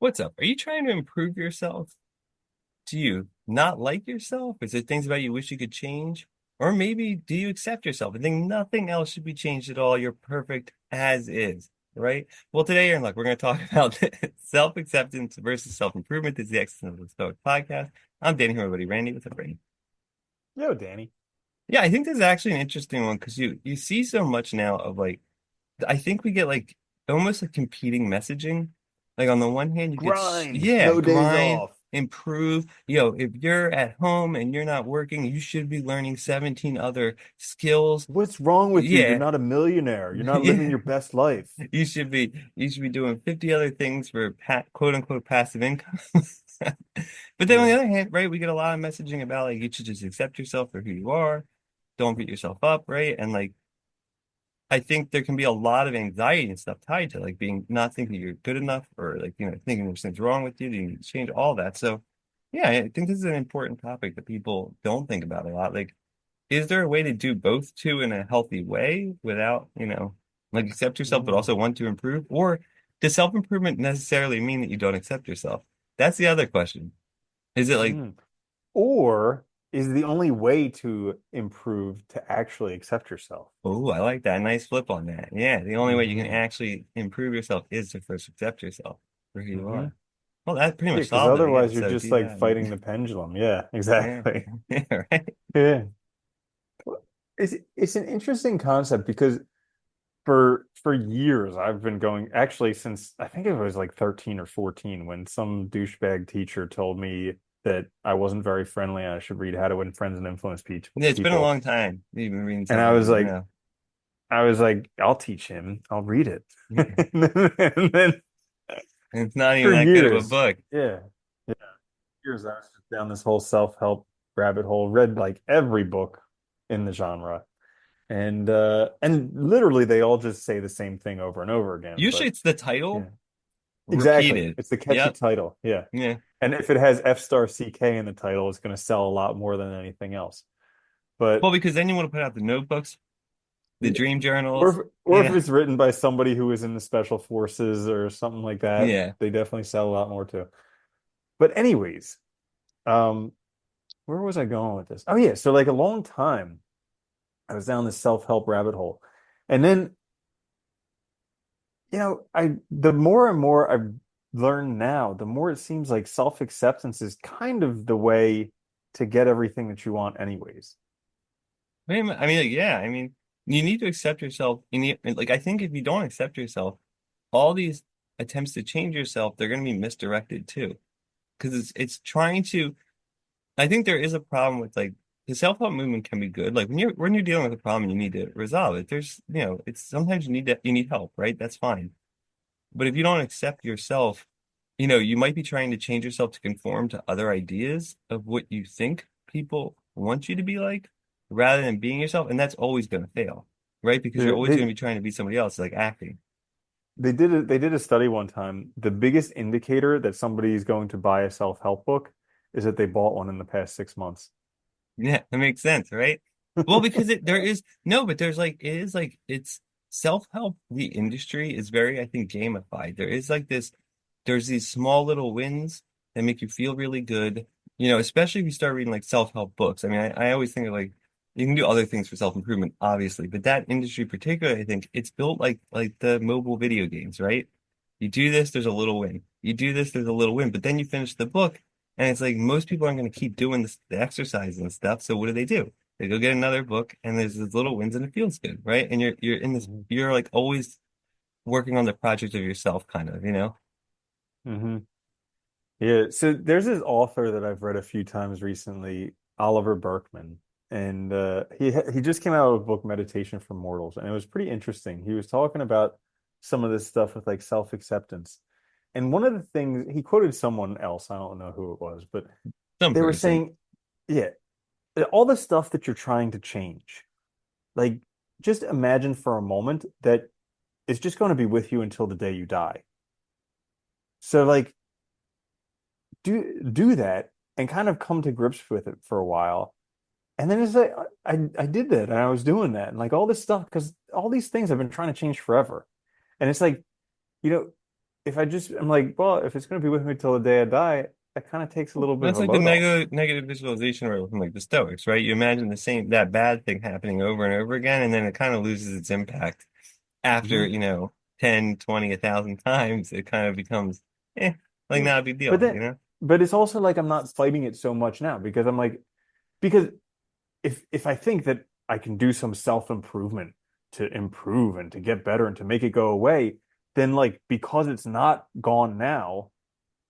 What's up? Are you trying to improve yourself? Do you not like yourself? Is there things about you wish you could change? Or maybe do you accept yourself and think nothing else should be changed at all? You're perfect as is, right? Well, today, Aaron, look, we're going to talk about self-acceptance versus self-improvement. This is the Existential Stoic podcast. I'm Danny, here, everybody. Randy, what's up, Randy? Yo, Danny. Yeah, I think this is actually an interesting one because you see so much now of like I think we get like almost like competing messaging. Like on the one hand, you get Grind. yeah, No days grind, off. improve. If you're at home and you're not working, you should be learning 17 other skills. What's wrong with you? You're Yeah, not a millionaire. You're not living yeah. your best life. You should be doing 50 other things for quote unquote passive income. But then on the Yeah. other hand, right, we get a lot of messaging about like you should just accept yourself for who you are, don't beat yourself up, right? And like I think there can be a lot of anxiety and stuff tied to like being not thinking you're good enough or like, thinking there's things wrong with you, you need to change all that. So yeah, I think this is an important topic that people don't think about a lot. Like, is there a way to do both two in a healthy way without, like accept yourself, but Mm. also want to improve? Or does self-improvement necessarily mean that you don't accept yourself? That's the other question. Is it like, Mm. Or is the only way to improve to actually accept yourself? oh, I like that. Nice flip on that. Yeah, the only way you can Hmm actually improve yourself is to first accept yourself for who you hmm are. Well, that pretty Yeah, much because solved it, I otherwise guess. you're So just do like that. fighting the pendulum. Yeah, Yeah. exactly. Yeah, right. Yeah. It's an interesting concept because for years I've been going actually since I think it was like 13 or 14 when some douchebag teacher told me that I wasn't very friendly and I should read How to Win Friends and Influence Yeah, it's been a People. long time. You've been reading And stuff like this, I know. I was like, I'll teach him. I'll read it. Yeah. And then And it's not even for that good of a years, book. yeah, yeah, years I was just down this whole self-help rabbit hole, read like every book in the genre. And literally they all just say the same thing over and over again. Usually But it's the yeah. title Exactly. repeated. It's the catchy Yep. title. Yeah. Yeah. And if it has F star CK in the title, it's going to sell a lot more than anything else. But Well, because then you want to put out the notebooks, the yeah. dream journals. Or if Yeah. it's written by somebody who is in the special forces or something like that, Yeah. they definitely sell a lot more too. But anyways, um, where was I going with this? Oh yeah, so like a long time I was down this self-help rabbit hole. And then, I the more and more I've learned now, the more it seems like self-acceptance is kind of the way to get everything that you want anyways. I mean, like, yeah, I mean, you need to accept yourself. Like, I think if you don't accept yourself, all these attempts to change yourself, they're going to be misdirected too. Because it's trying to, I think there is a problem with like the self-help movement can be good. Like when you're dealing with a problem, you need to resolve it. It's sometimes you need help, right? That's fine. But if you don't accept yourself, you might be trying to change yourself to conform to other ideas of what you think people want you to be like, rather than being yourself. And that's always going to fail, right? Because you're They, always they going to be trying to be somebody else, like acting. they did a study one time. The biggest indicator that somebody is going to buy a self-help book is that they bought one in the past 6 months. Yeah, that makes sense, right? Well, because there is no, but there's like it is like it's self-help. The industry is very, I think, gamified. There's these small little wins that make you feel really good. Especially if you start reading like self-help books. I mean, I always think of like you can do other things for self-improvement, obviously, but that industry particularly, I think it's built like the mobile video games, right? You do this, there's a little win. You do this, there's a little win, but then you finish the book. And it's like most people aren't going to keep doing the exercise and stuff. So what do? They go get another book and there's these little wins and it feels good, right? And you're in this, Mhm. you're like always working on the project of yourself, kind of. Hmm Yeah, so there's this author that I've read a few times recently, Oliver Berkman, and he just came out with a book, Meditation for Mortals, and it was pretty interesting. He was talking about some of this stuff with like self-acceptance, and one of the things he quoted someone else, I don't know who it was, but Some they were person. saying, yeah, all the stuff that you're trying to change, like just imagine for a moment that it's just going to be with you until the day you die. So like do that and kind of come to grips with it for a while. And then it's like I did that and I was doing that and like all this stuff because all these things I've been trying to change forever. And it's like, you know, if I just, I'm like, well, if it's going to be with me till the day I die, that kind of takes a little bit of That's a like the load off. negative visualization right from like the Stoics, right? You imagine the same that bad thing happening over and over again, and then it kind of loses its impact after, Hmm 10, 20, 1,000 times. It kind of becomes like Yeah. not a big But deal, then, but it's also like I'm not fighting it so much now because I'm like, because if I think that I can do some self-improvement to improve and to get better and to make it go away, then like because it's not gone now,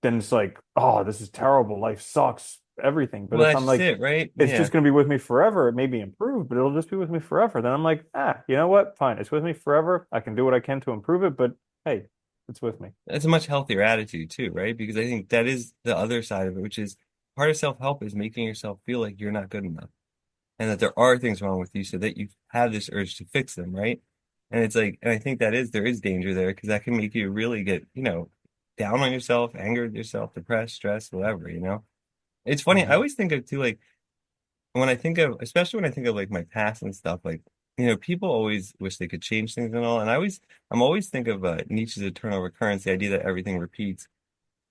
then it's like, oh, this is terrible. Life sucks, everything. But Well, if that's I'm just like, it, right? it's Yeah. just going to be with me forever, it may be improved, but it'll just be with me forever. Then I'm like, you know what? Fine. It's with me forever. I can do what I can to improve it, but hey, it's with me. That's a much healthier attitude too, right? Because I think that is the other side of it, which is part of self-help is making yourself feel like you're not good enough and that there are things wrong with you so that you have this urge to fix them, right? And it's like, and I think there is danger there because that can make you really get, down on yourself, angered yourself, depressed, stressed, whatever. It's funny. I Hmm always think of too, like especially when I think of like my past and stuff, like, people always wish they could change things and all. And I'm always think of Nietzsche's eternal recurrence, the idea that everything repeats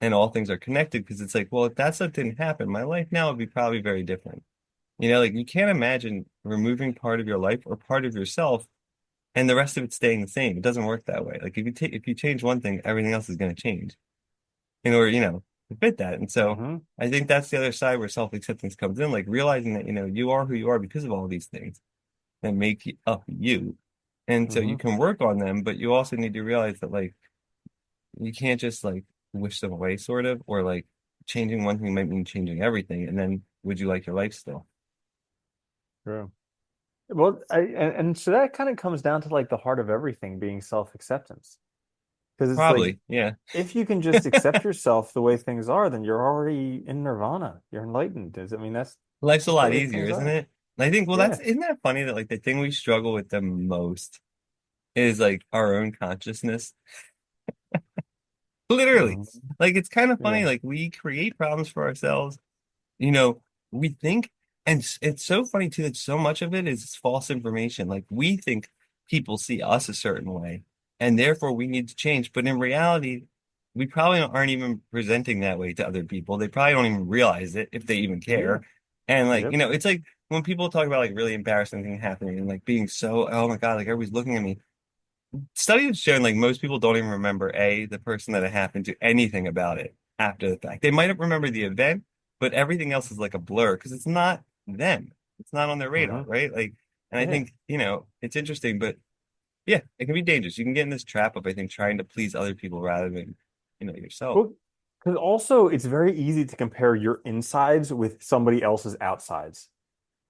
and all things are connected. Because it's like, well, if that stuff didn't happen, my life now would be probably very different. Like you can't imagine removing part of your life or part of yourself and the rest of it staying the same. It doesn't work that way. Like if you change one thing, everything else is going to change in order, to fit that. And so hmm I think that's the other side where self-acceptance comes in, like realizing that, you are who you are because of all these things that make up you. And so you hmm can work on them, but you also need to realize that like you can't just like wish them away, sort of, or like changing one thing might mean changing everything. And then would you like your life still? True. Well, and so that kind of comes down to like the heart of everything being self-acceptance. Because it's like Probably, yeah. if you can just accept yourself the way things are, then you're already in nirvana. You're enlightened. I mean, that's Life's a just the lot way easier, things isn't are. it? And I think, well, Yeah. isn't that funny that like the thing we struggle with the most is like our own consciousness? Literally. hmm Like it's kind of funny, Yeah. like we create problems for ourselves. You know, we think, and it's so funny too that so much of it is false information. Like we think people see us a certain way, and therefore we need to change. But in reality, we probably aren't even presenting that way to other people. They probably don't even realize it if they even Yeah. care. And like, Yep. it's like when people talk about like really embarrassing thing happening and like being so, oh my God, like everybody's looking at me. Studies have shown like most people don't even remember the person that it happened to, anything about it after the fact. They might remember the event, but everything else is like a blur because it's not them. It's not on their radar, hmm right? Like, and I Yeah. think, it's interesting, but yeah, it can be dangerous. You can get in this trap of, I think, trying to please other people rather than, yourself. Well, because also it's very easy to compare your insides with somebody else's outsides.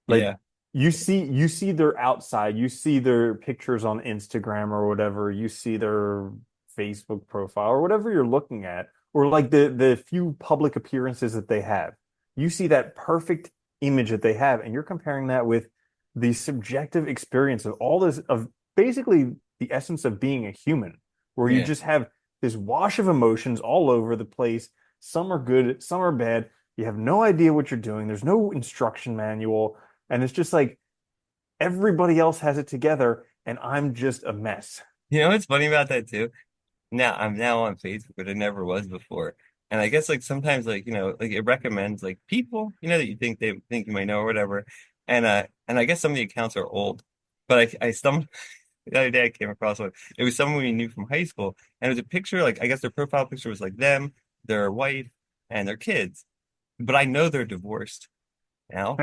Like Yeah. you see their outside, you see their pictures on Instagram or whatever, you see their Facebook profile or whatever you're looking at, or like the few public appearances that they have. You see that perfect image that they have, and you're comparing that with the subjective experience of all this of basically the essence of being a human, where you Yeah. just have this wash of emotions all over the place. Some are good, some are bad. You have no idea what you're doing. There's no instruction manual. And it's just like everybody else has it together and I'm just a mess. You know what's funny about that too? Now I'm now on Facebook, but I never was before. And I guess like sometimes like, like it recommends like people, that you think they think you might know or whatever. And I guess some of the accounts are old. But I stumbled the other day I came across one. It was someone we knew from high school. And it was a picture, like I guess their profile picture was like them, their wife, and their kids. But I know they're divorced now.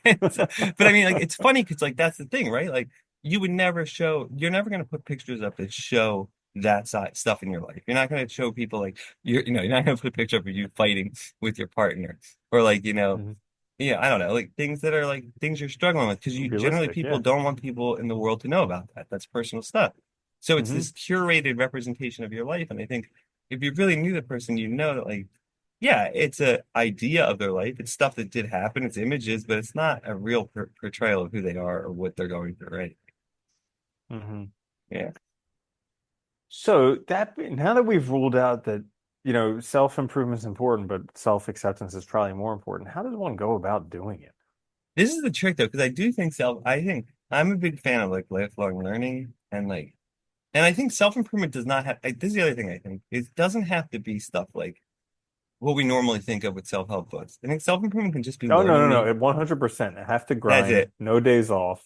But I mean, like, it's funny because, like, that's the thing, right? Like, you're never going to put pictures up that show that side stuff in your life. You're not going to show people, like, you're not going to put a picture up of you fighting with your partner or, like, Mhm. I don't know, like things that are like things you're struggling with because generally Realistic, people yeah. don't want people in the world to know about that. That's personal stuff. So it's hmm this curated representation of your life. And I think if you really knew the person, you know that, like, yeah, it's a idea of their life. It's stuff that did happen. It's images, but it's not a real portrayal of who they are or what they're going through, right? hmm Yeah. So that now that we've ruled out that, self-improvement is important, but self-acceptance is probably more important, how does one go about doing it? This is the trick though, because I think I'm a big fan of like lifelong learning and like And I think self-improvement does not have, this is the other thing I think, it doesn't have to be stuff like what we normally think of with self-help books. I think self-improvement can just be Oh, no, learning no, no. new, 100%. I have to that's grind, it. no days off.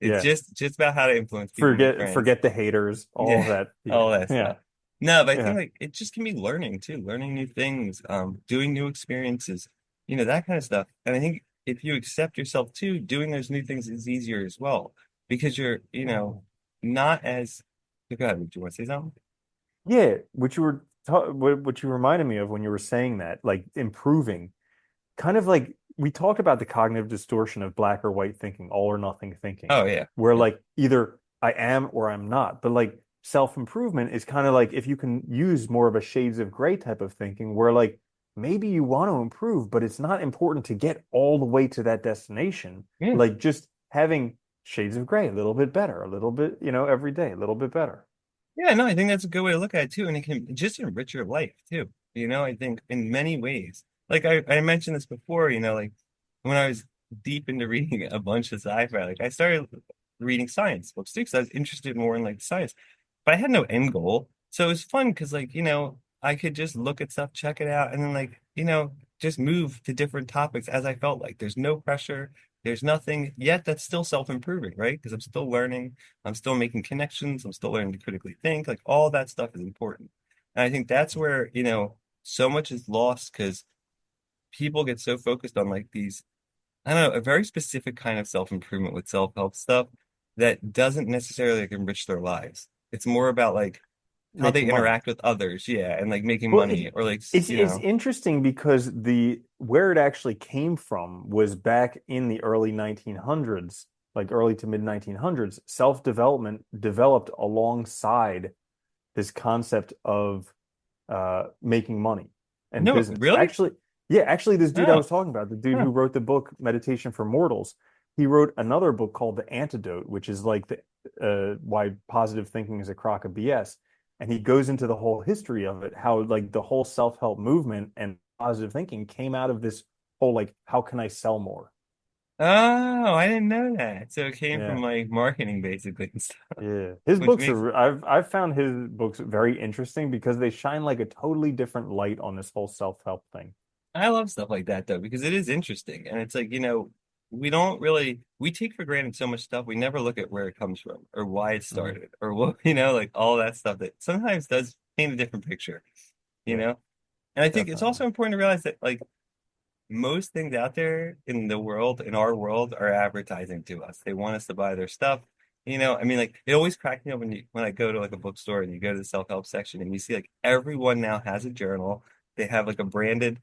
It's Yeah. just about how to influence people, make Forget friends. forget the haters, all of Yeah, that. all Yeah. that Yeah. stuff. No, but I think Yeah. like it just can be learning too, learning new things, doing new experiences, that kind of stuff. And I think if you accept yourself too, doing those new things is easier as well because you're, not as, go ahead, do you want to say something? Yeah, what you reminded me of when you were saying that, like improving, kind of like we talked about the cognitive distortion of black or white thinking, all or nothing thinking, Oh yeah. where Yeah. like either I am or I'm not. But like self-improvement is kind of like if you can use more of a shades of gray type of thinking, where like maybe you want to improve, but it's not important to get all the way to that destination. Yeah. Like just having shades of gray, a little bit better, a little bit, every day, a little bit better. Yeah, no, I think that's a good way to look at it too. And it can just enrich your life too. I think in many ways. Like I mentioned this before, like when I was deep into reading a bunch of sci-fi, like I started reading science books too, because I was interested more in like science. But I had no end goal. So it was fun because like, I could just look at stuff, check it out, and then like, just move to different topics as I felt like. There's no pressure. There's nothing yet that's still self-improving, right? Because I'm still learning. I'm still making connections. I'm still learning to critically think. Like all that stuff is important. And I think that's where, so much is lost because people get so focused on like these, I don't know, a very specific kind of self-improvement with self-help stuff that doesn't necessarily like enrich their lives. It's more about like how they Making money. interact with others, yeah, and like making Well, money or like, it's interesting because the where it actually came from was back in the early 1900s, like early to mid 1900s. Self-development developed alongside this concept of making money and no, business. really? Actually, this dude I Oh, was talking about, the dude huh. who wrote the book Meditation for Mortals, he wrote another book called The Antidote, which is like the why positive thinking is a crock of BS. And he goes into the whole history of it, how like the whole self-help movement and positive thinking came out of this whole like, how can I sell more? Oh, I didn't know that. So it came from Yeah. like marketing basically and stuff, Yeah. His which books makes are I've found his books very interesting because they shine like a totally different light on this whole self-help thing. I love stuff like that though, because it is interesting. And it's like, we don't really we take for granted so much stuff. We never look at where it comes from or why it Hmm. started or what, like all that stuff that sometimes does paint a different picture, you Yeah, know? And I think it's definitely. also important to realize that like most things out there in the world, in our world, are advertising to us. They want us to buy their stuff. I mean, like it always cracks me up when I go to like a bookstore and you go to the self-help section and you see like everyone now has a journal. They have like a branded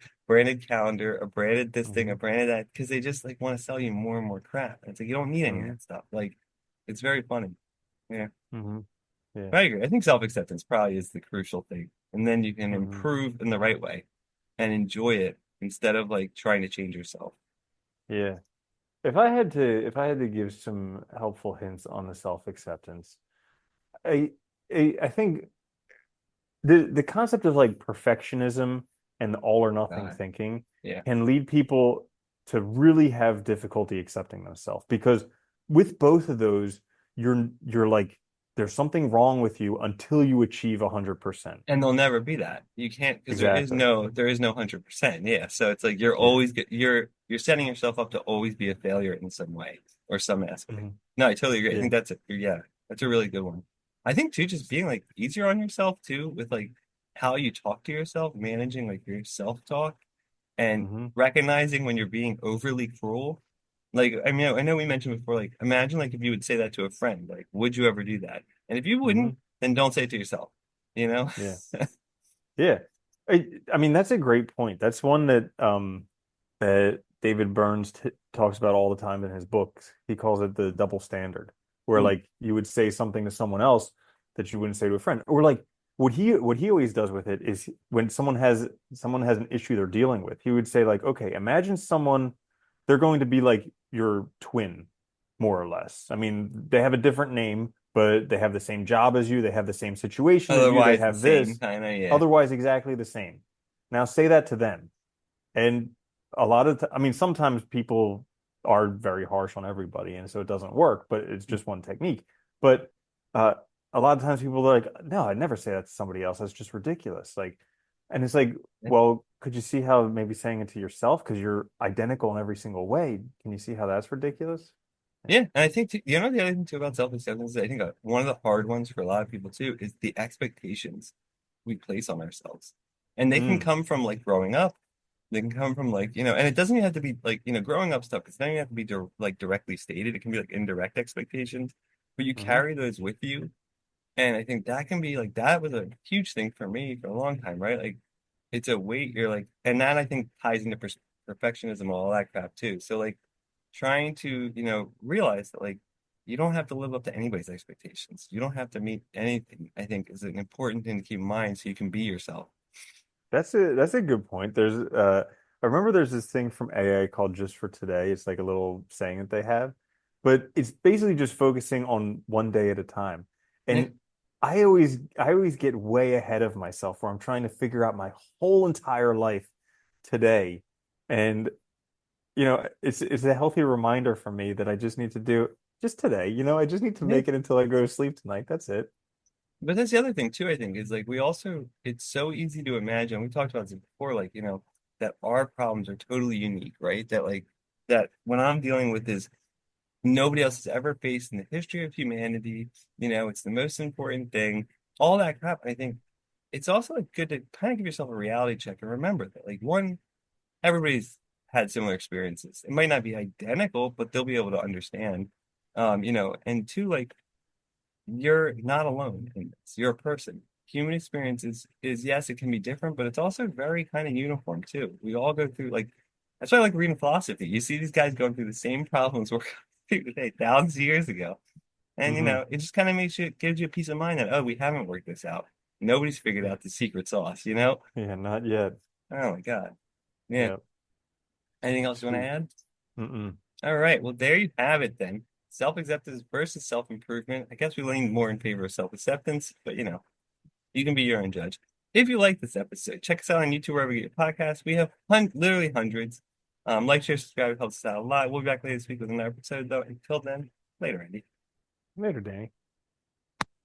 calendar, a branded this thing, Hmm. a branded that, because they just like want to sell you more and more crap. And it's like you don't need any of Hmm. that stuff. Like it's very funny. Yeah. Hmm. Yeah. But I agree. I think self-acceptance probably is the crucial thing. And then you can Hmm. improve in the right way and enjoy it instead of like trying to change yourself. Yeah. If I had to give some helpful hints on the self-acceptance, I, I think the concept of like perfectionism and all or nothing God. thinking Yeah. can lead people to really have difficulty accepting themselves because with both of those, you're like there's something wrong with you until you achieve 100%. And they'll never be that. You can't because Exactly. there is no 100%. Yeah. So it's like you're Yeah. always you're setting yourself up to always be a failure in some way or some aspect. Hmm. No, I totally agree. I Yeah. think yeah, that's a really good one. I think too, just being like easier on yourself too, with like how you talk to yourself, managing like your self-talk and Hmm. recognizing when you're being overly cruel. Like, I mean, I know we mentioned before, like, imagine like if you would say that to a friend, like, would you ever do that? And if you Hmm. wouldn't, then don't say it to yourself, you know? Yeah. Yeah. I mean, that's a great point. That's one that David Burns t talks about all the time in his books. He calls it the double standard, where Hmm. like you would say something to someone else that you wouldn't say to a friend. Or like what he always does with it is when someone has an issue they're dealing with, he would say like, okay, imagine someone they're going to be like your twin, more or less. I mean, they have a different name, but they have the same job as you, they have the same situation as you, they Otherwise, the have same this, kind of, yeah. otherwise exactly the same. Now say that to them. And a lot of, I mean, sometimes people are very harsh on everybody, and so it doesn't work, but it's just one technique. But uh, a lot of times people are like, no, I'd never say that to somebody else. That's just ridiculous. Like, and it's like, well, could you see how maybe saying it to yourself because you're identical in every single way? Can you see how that's ridiculous? Yeah, and I think you know the other thing too about self-acceptance is I think one of the hard ones for a lot of people too is the expectations we place on ourselves. And they can Mm, come from like growing up. They can come from like, and it doesn't even have to be like, growing up stuff. It doesn't even have to be like directly stated. It can be like indirect expectations, but you hmm. carry those with you. And I think that can be like that was a huge thing for me for a long time, right? Like it's a weight you're like, and that I think ties into perfectionism and all that crap too. So like trying to, realize that like you don't have to live up to anybody's expectations. You don't have to meet anything, I think is an important thing to keep in mind so you can be yourself. That's a good point. I remember there's this thing from AA called Just for Today. It's like a little saying that they have, but it's basically just focusing on one day at a time. Yeah. And I always get way ahead of myself where I'm trying to figure out my whole entire life today. And it's a healthy reminder for me that I just need to do just today. I just need to Yeah. make it until I go to sleep tonight. That's it. But that's the other thing too, I think, is like we also it's so easy to imagine, we talked about this before, like, that our problems are totally unique, right? That like that when I'm dealing with this nobody else has ever faced in the history of humanity, it's the most important thing, all that crap. I think it's also like good to kind of give yourself a reality check and remember that like one, everybody's had similar experiences. It might not be identical, but they'll be able to understand. And two, like you're not alone in this. You're a person. Human experience is yes, it can be different, but it's also very kind of uniform too. We all go through like that's why I like reading philosophy. You see these guys going through the same problems we're going through today, thousands of years ago. And Hmm. it just kind of gives you a peace of mind that, oh, we haven't worked this out. Nobody's figured out the secret sauce. Yeah, not yet. Oh my God. Yeah. Yeah. Anything else you want to Shoot. add? Mm-mm. All right. Well, there you have it then. Self-acceptance versus self-improvement. I guess we lean more in favor of self-acceptance, but you can be your own judge. If you like this episode, check us out on YouTube wherever you get your podcasts. We have literally hundreds. Like, share, subscribe. It helps us out a lot. We'll be back later this week with another episode, though. Until then, later, Andy. Later, Danny.